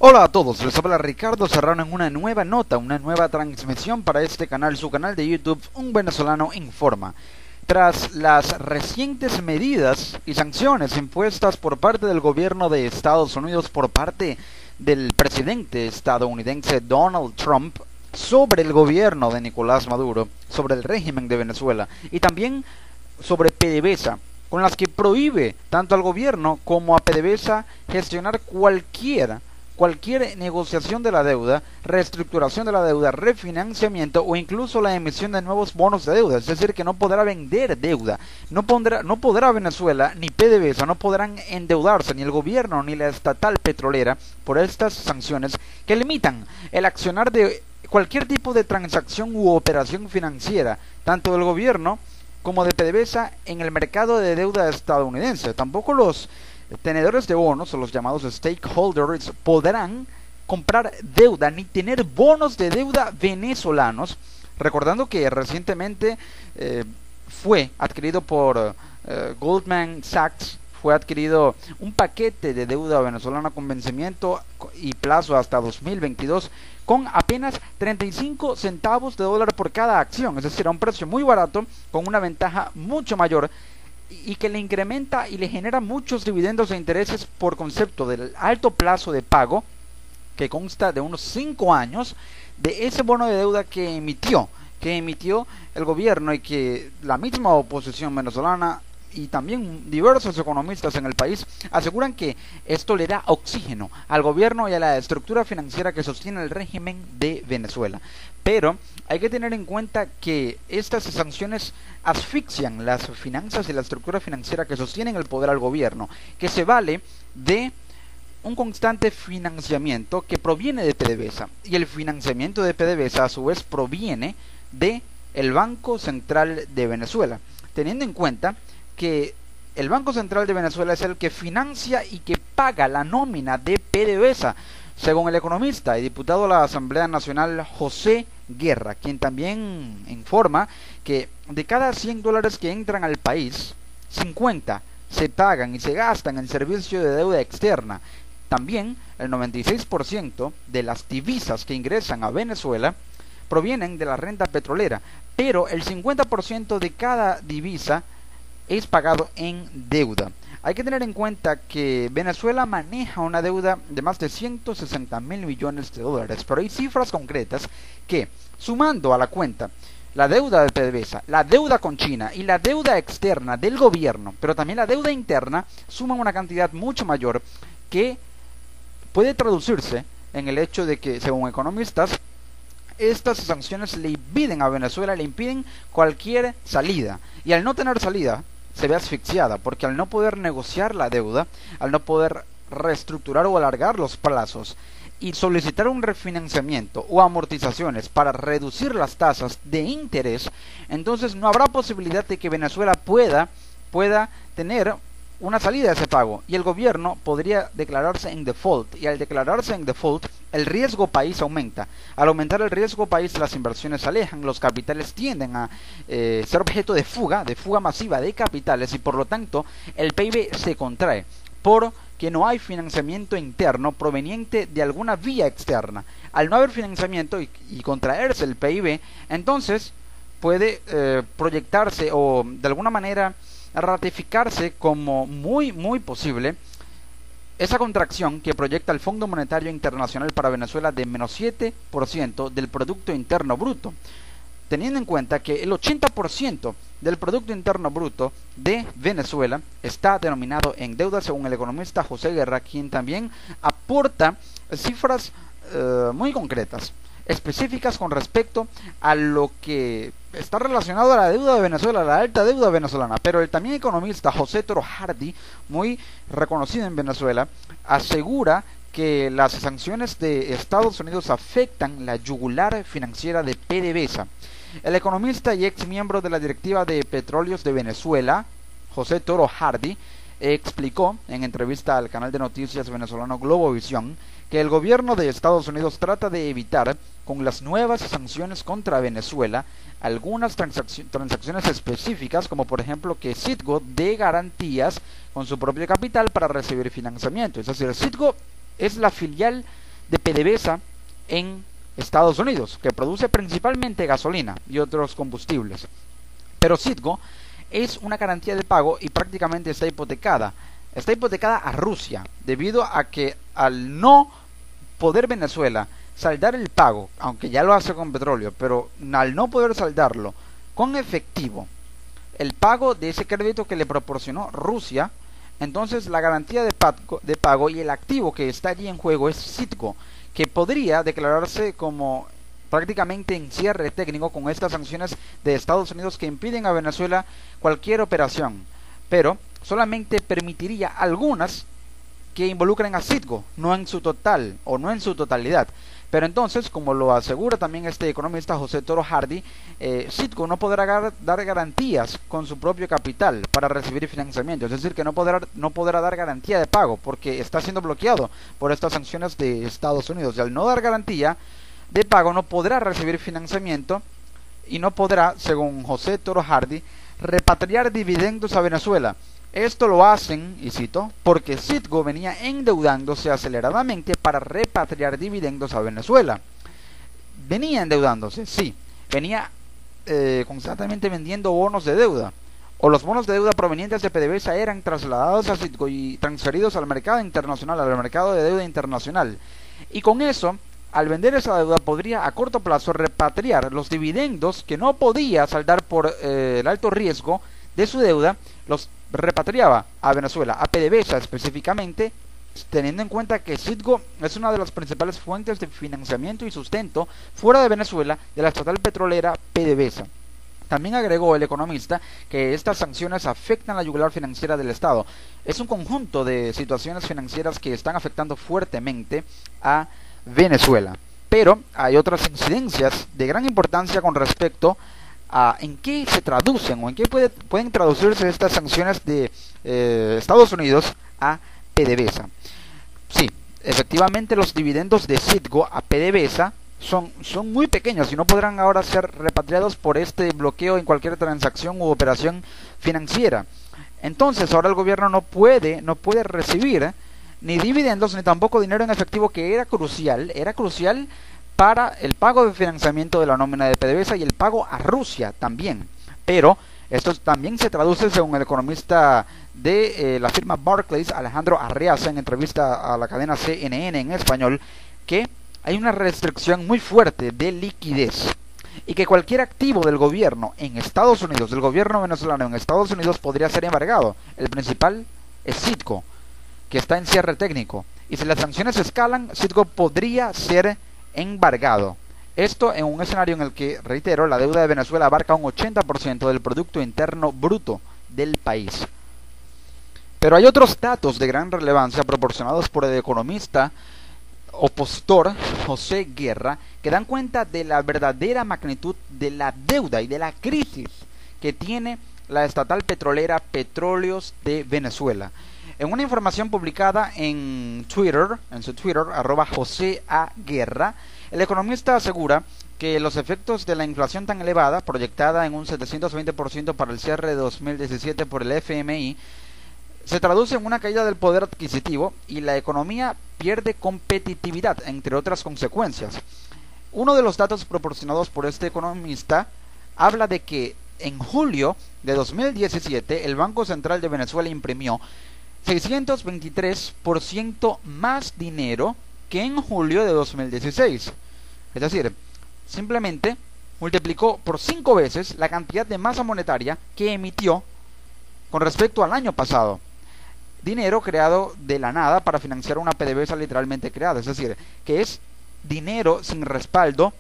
Hola a todos, les habla Ricardo Serrano en una nueva nota, una nueva transmisión para este canal, su canal de YouTube, Un Venezolano Informa. Tras las recientes medidas y sanciones impuestas por parte del gobierno de Estados Unidos por parte del presidente estadounidense Donald Trump sobre el gobierno de Nicolás Maduro, sobre el régimen de Venezuela y también sobre PDVSA, con las que prohíbe tanto al gobierno como a PDVSA gestionar cualquier negociación de la deuda, reestructuración de la deuda, refinanciamiento o incluso la emisión de nuevos bonos de deuda. Es decir, que no podrá vender deuda, no podrá Venezuela ni PDVSA, no podrán endeudarse ni el gobierno ni la estatal petrolera por estas sanciones que limitan el accionar de cualquier tipo de transacción u operación financiera, tanto del gobierno como de PDVSA en el mercado de deuda estadounidense. Tampoco los tenedores de bonos o los llamados stakeholders podrán comprar deuda ni tener bonos de deuda venezolanos, recordando que recientemente fue adquirido por Goldman Sachs, fue adquirido un paquete de deuda venezolana con vencimiento y plazo hasta 2022 con apenas 35 centavos de dólar por cada acción, es decir, a un precio muy barato con una ventaja mucho mayor y que le incrementa y le genera muchos dividendos e intereses por concepto del alto plazo de pago, que consta de unos 5 años de ese bono de deuda que emitió el gobierno y que la misma oposición venezolana y también diversos economistas en el país aseguran que esto le da oxígeno al gobierno y a la estructura financiera que sostiene el régimen de Venezuela. Pero hay que tener en cuenta que estas sanciones asfixian las finanzas y la estructura financiera que sostienen el poder al gobierno, que se vale de un constante financiamiento que proviene de PDVSA, y el financiamiento de PDVSA a su vez proviene de el Banco Central de Venezuela, teniendo en cuenta que el Banco Central de Venezuela es el que financia y que paga la nómina de PDVSA, según el economista y diputado a la Asamblea Nacional José Guerra, quien también informa que de cada 100 dólares que entran al país, 50 se pagan y se gastan en servicio de deuda externa. También el 96% de las divisas que ingresan a Venezuela provienen de la renta petrolera, pero el 50% de cada divisa es pagado en deuda. Hay que tener en cuenta que Venezuela maneja una deuda de más de 160.000 millones de dólares, pero hay cifras concretas que, sumando a la cuenta la deuda de PDVSA, la deuda con China y la deuda externa del gobierno, pero también la deuda interna, suman una cantidad mucho mayor que puede traducirse en el hecho de que, según economistas, estas sanciones le impiden a Venezuela, le impiden cualquier salida, y al no tener salida se ve asfixiada, porque al no poder negociar la deuda, al no poder reestructurar o alargar los plazos y solicitar un refinanciamiento o amortizaciones para reducir las tasas de interés, entonces no habrá posibilidad de que Venezuela pueda tener una salida de ese pago, y el gobierno podría declararse en default, y al declararse en default el riesgo país aumenta. Al aumentar el riesgo país, las inversiones se alejan, los capitales tienden a ser objeto de fuga masiva de capitales, y por lo tanto el PIB se contrae porque no hay financiamiento interno proveniente de alguna vía externa. Al no haber financiamiento y contraerse el PIB, entonces puede proyectarse o de alguna manera ratificarse como muy posible esa contracción que proyecta el Fondo Monetario Internacional para Venezuela de menos 7% del Producto Interno Bruto, teniendo en cuenta que el 80% del Producto Interno Bruto de Venezuela está denominado en deuda, según el economista José Guerra, quien también aporta cifras muy concretas, específicas con respecto a lo que está relacionado a la deuda de Venezuela, la alta deuda venezolana. Pero el también economista José Toro Hardy, muy reconocido en Venezuela, asegura que las sanciones de Estados Unidos afectan la yugular financiera de PDVSA. El economista y ex miembro de la directiva de Petróleos de Venezuela, José Toro Hardy, explicó en entrevista al canal de noticias venezolano Globovisión que el gobierno de Estados Unidos trata de evitar con las nuevas sanciones contra Venezuela algunas transacciones específicas, como por ejemplo que Citgo dé garantías con su propio capital para recibir financiamiento. Es decir, Citgo es la filial de PDVSA en Estados Unidos, que produce principalmente gasolina y otros combustibles. Pero Citgo es una garantía de pago y prácticamente está hipotecada. Está hipotecada a Rusia, debido a que al no poder Venezuela saldar el pago, aunque ya lo hace con petróleo, pero al no poder saldarlo con efectivo, el pago de ese crédito que le proporcionó Rusia, entonces la garantía de pago y el activo que está allí en juego es Citgo, que podría declararse como prácticamente en cierre técnico con estas sanciones de Estados Unidos que impiden a Venezuela cualquier operación, pero solamente permitiría algunas que involucren a Citgo, no en su total o no en su totalidad. Pero entonces, como lo asegura también este economista José Toro Hardy, Citgo no podrá dar garantías con su propio capital para recibir financiamiento, es decir, que no podrá dar garantía de pago porque está siendo bloqueado por estas sanciones de Estados Unidos, y al no dar garantía de pago no podrá recibir financiamiento y no podrá, según José Toro Hardy, repatriar dividendos a Venezuela. Esto lo hacen, y cito, porque Citgo venía endeudándose aceleradamente para repatriar dividendos a Venezuela. Venía endeudándose, sí, venía constantemente vendiendo bonos de deuda, o los bonos de deuda provenientes de PDVSA eran trasladados a Citgo y transferidos al mercado internacional, al mercado de deuda internacional. Y con eso, al vender esa deuda, podría a corto plazo repatriar los dividendos que no podía saldar por el alto riesgo de su deuda, los repatriaba a Venezuela, a PDVSA específicamente, teniendo en cuenta que Citgo es una de las principales fuentes de financiamiento y sustento fuera de Venezuela de la estatal petrolera PDVSA. También agregó el economista que estas sanciones afectan la yugular financiera del Estado. Es un conjunto de situaciones financieras que están afectando fuertemente a Venezuela. Pero hay otras incidencias de gran importancia con respecto en qué se traducen o en qué pueden traducirse estas sanciones de Estados Unidos a PDVSA. Sí, efectivamente los dividendos de Citgo a PDVSA son muy pequeños y no podrán ahora ser repatriados por este bloqueo en cualquier transacción u operación financiera. Entonces ahora el gobierno no puede recibir ni dividendos ni tampoco dinero en efectivo, que era crucial para el pago de financiamiento de la nómina de PDVSA y el pago a Rusia también. Pero esto también se traduce, según el economista de la firma Barclays, Alejandro Arreaza, en entrevista a la cadena CNN en español, que hay una restricción muy fuerte de liquidez y que cualquier activo del gobierno en Estados Unidos, del gobierno venezolano en Estados Unidos, podría ser embargado. El principal es Citgo, que está en cierre técnico, y si las sanciones escalan, Citgo podría ser embargado. Esto en un escenario en el que, reitero, la deuda de Venezuela abarca un 80% del Producto Interno Bruto del país. Pero hay otros datos de gran relevancia proporcionados por el economista opositor José Guerra, que dan cuenta de la verdadera magnitud de la deuda y de la crisis que tiene la estatal petrolera Petróleos de Venezuela. En una información publicada en Twitter, en su Twitter, @JoseAGuerra, el economista asegura que los efectos de la inflación tan elevada, proyectada en un 720% para el cierre de 2017 por el FMI, se traduce en una caída del poder adquisitivo y la economía pierde competitividad, entre otras consecuencias. Uno de los datos proporcionados por este economista habla de que en julio de 2017 el Banco Central de Venezuela imprimió 623% más dinero que en julio de 2016. Es decir, simplemente multiplicó por 5 veces la cantidad de masa monetaria que emitió con respecto al año pasado. Dinero creado de la nada para financiar una PDVSA literalmente creada. Es decir, que es dinero sin respaldo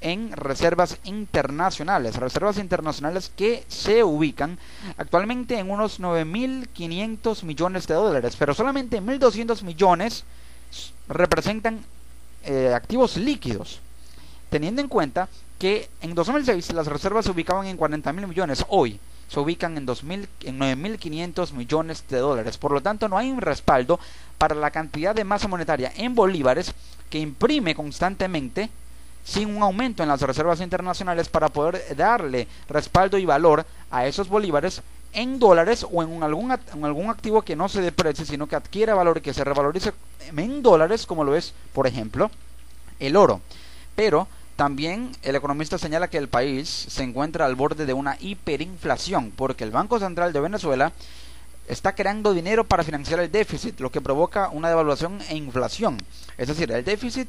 en reservas internacionales que se ubican actualmente en unos 9.500 millones de dólares, pero solamente 1.200 millones representan activos líquidos, teniendo en cuenta que en 2006 las reservas se ubicaban en 40.000 millones, hoy se ubican en 9.500 millones de dólares. Por lo tanto, no hay un respaldo para la cantidad de masa monetaria en bolívares que imprime constantemente, sin un aumento en las reservas internacionales para poder darle respaldo y valor a esos bolívares en dólares o en algún activo que no se deprecie, sino que adquiera valor y que se revalorice en dólares, como lo es, por ejemplo, el oro. Pero también el economista señala que el país se encuentra al borde de una hiperinflación, porque el Banco Central de Venezuela está creando dinero para financiar el déficit, lo que provoca una devaluación e inflación. Es decir, el déficit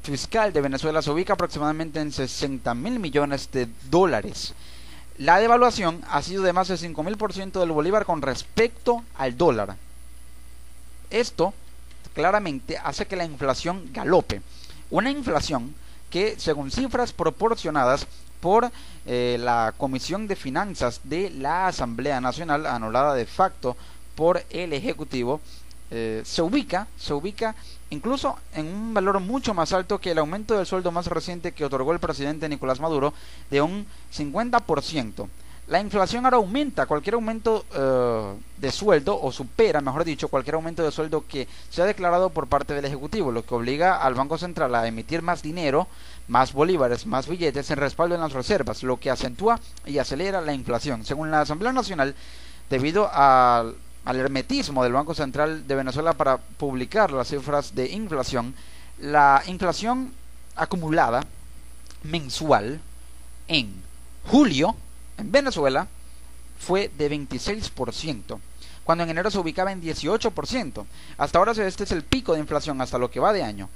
fiscal de Venezuela se ubica aproximadamente en 60.000 millones de dólares. La devaluación ha sido de más de 5.000% del bolívar con respecto al dólar. Esto claramente hace que la inflación galope. Una inflación que, según cifras proporcionadas por la Comisión de Finanzas de la Asamblea Nacional, anulada de facto por el Ejecutivo, se ubica incluso en un valor mucho más alto que el aumento del sueldo más reciente que otorgó el presidente Nicolás Maduro, de un 50%. La inflación ahora aumenta, cualquier aumento de sueldo, o supera, mejor dicho, cualquier aumento de sueldo que se ha declarado por parte del Ejecutivo, lo que obliga al Banco Central a emitir más dinero, más bolívares, más billetes en respaldo en las reservas, lo que acentúa y acelera la inflación. Según la Asamblea Nacional, debido al hermetismo del Banco Central de Venezuela para publicar las cifras de inflación, la inflación acumulada mensual en julio en Venezuela fue de 26%, cuando en enero se ubicaba en 18%. Hasta ahora este es el pico de inflación hasta lo que va de año.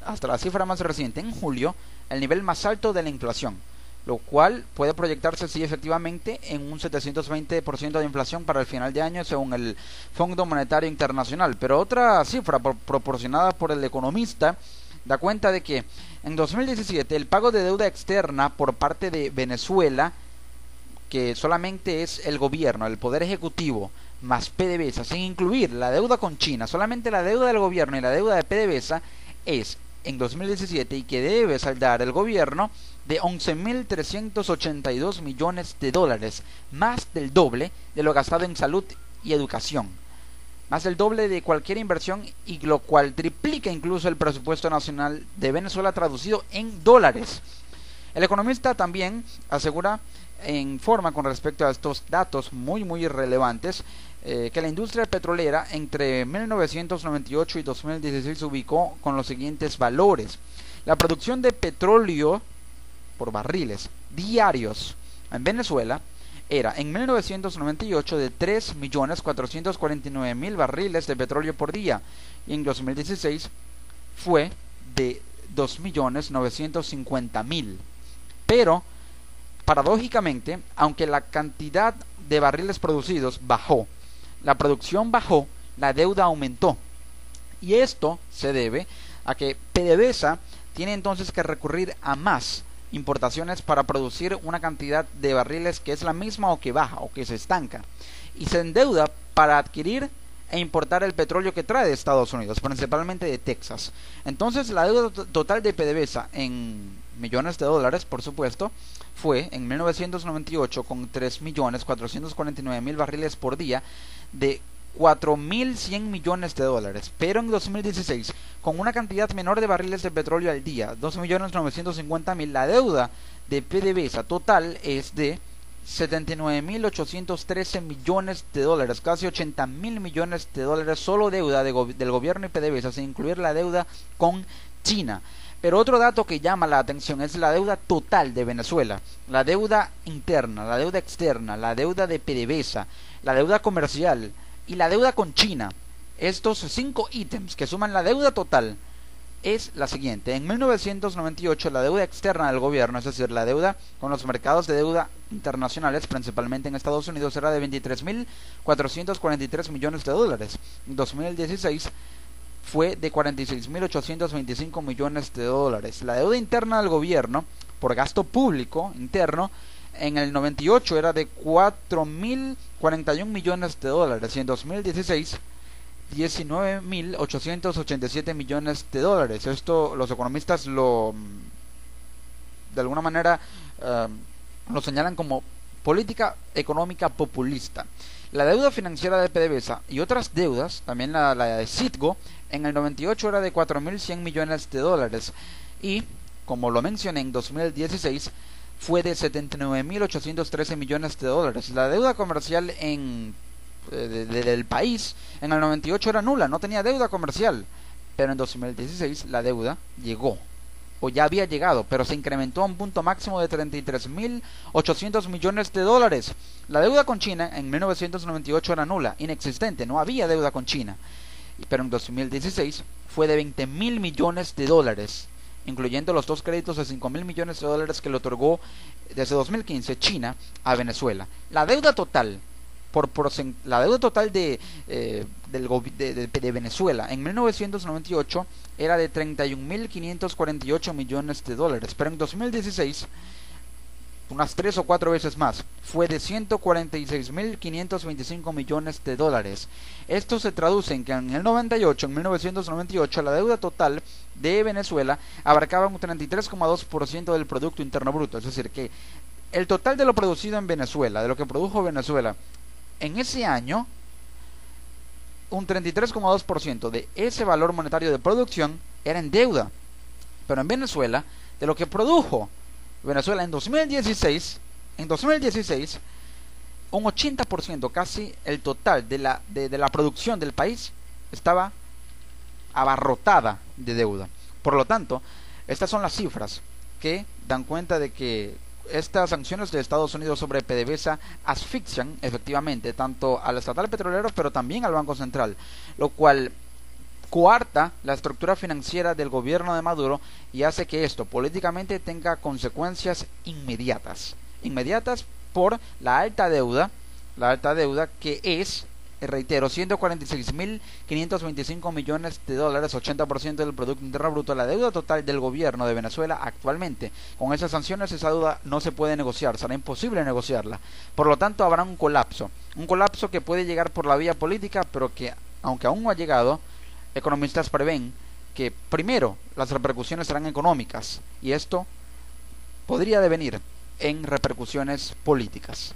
Hasta la cifra más reciente, en julio, el nivel más alto de la inflación, lo cual puede proyectarse, sí, efectivamente, en un 720% de inflación para el final de año, según el Fondo Monetario Internacional. Pero otra cifra proporcionada por el economista da cuenta de que en 2017 el pago de deuda externa por parte de Venezuela, que solamente es el gobierno, el poder ejecutivo, más PDVSA, sin incluir la deuda con China, solamente la deuda del gobierno y la deuda de PDVSA, es en 2017, y que debe saldar el gobierno, de 11.382 millones de dólares, más del doble de lo gastado en salud y educación, más del doble de cualquier inversión, y lo cual triplica incluso el presupuesto nacional de Venezuela traducido en dólares. El economista también asegura, en forma con respecto a estos datos muy relevantes, que la industria petrolera entre 1998 y 2016 se ubicó con los siguientes valores. La producción de petróleo por barriles diarios en Venezuela era en 1998 de 3.449.000 barriles de petróleo por día, y en 2016 fue de 2.950.000. Pero paradójicamente, aunque la cantidad de barriles producidos bajó, la producción bajó, la deuda aumentó. Y esto se debe a que PDVSA tiene entonces que recurrir a más importaciones para producir una cantidad de barriles que es la misma o que baja o que se estanca. Y se endeuda para adquirir e importar el petróleo que trae de Estados Unidos, principalmente de Texas. Entonces la deuda total de PDVSA en millones de dólares, por supuesto, fue en 1998 con 3.449.000 barriles por día de 4.100 millones de dólares, pero en 2016 con una cantidad menor de barriles de petróleo al día, 2.950.000, la deuda de PDVSA total es de 79.813 millones de dólares, casi 80.000 millones de dólares, solo deuda del gobierno y PDVSA, sin incluir la deuda con China. Pero otro dato que llama la atención es la deuda total de Venezuela, la deuda interna, la deuda externa, la deuda de PDVSA, la deuda comercial y la deuda con China. Estos 5 ítems que suman la deuda total es la siguiente. En 1998 la deuda externa del gobierno, es decir, la deuda con los mercados de deuda internacionales, principalmente en Estados Unidos, era de 23.443 millones de dólares. En 2016 fue de 46.825 millones de dólares. La deuda interna del gobierno por gasto público interno en el 98 era de 4.041 millones de dólares y en 2016 19.887 millones de dólares. Esto los economistas de alguna manera lo señalan como política económica populista. La deuda financiera de PDVSA y otras deudas, también la de Citgo, en el 98 era de 4.100 millones de dólares y, como lo mencioné, en 2016 fue de 79.813 millones de dólares. La deuda comercial del país en el 98 era nula, no tenía deuda comercial, pero en 2016 la deuda llegó, o ya había llegado, pero se incrementó a un punto máximo de 33.800 millones de dólares. La deuda con China en 1998 era nula, inexistente, no había deuda con China, pero en 2016 fue de 20.000 millones de dólares, incluyendo los dos créditos de 5.000 millones de dólares que le otorgó desde 2015 China a Venezuela. La deuda total de Venezuela en 1998 era de 31.548 millones de dólares, pero en 2016, unas 3 o 4 veces más, fue de 146.525 millones de dólares. Esto se traduce en que en 1998, la deuda total de Venezuela abarcaba un 33,2% del Producto Interno Bruto, es decir, que el total de lo producido en Venezuela, de lo que produjo Venezuela en ese año, un 33,2% de ese valor monetario de producción era en deuda. Pero en Venezuela, de lo que produjo Venezuela en 2016, un 80%, casi el total de la producción del país, estaba abarrotada de deuda. Por lo tanto, estas son las cifras que dan cuenta de que estas sanciones de Estados Unidos sobre PDVSA asfixian efectivamente tanto al estatal petrolero, pero también al Banco Central, lo cual coarta la estructura financiera del gobierno de Maduro y hace que esto políticamente tenga consecuencias inmediatas por la alta deuda que es, reitero, 146.525 millones de dólares, 80% del Producto Interno Bruto, la deuda total del gobierno de Venezuela actualmente. Con esas sanciones esa deuda no se puede negociar, será imposible negociarla. Por lo tanto, habrá un colapso que puede llegar por la vía política, pero que, aunque aún no ha llegado, economistas prevén que primero las repercusiones serán económicas y esto podría devenir en repercusiones políticas.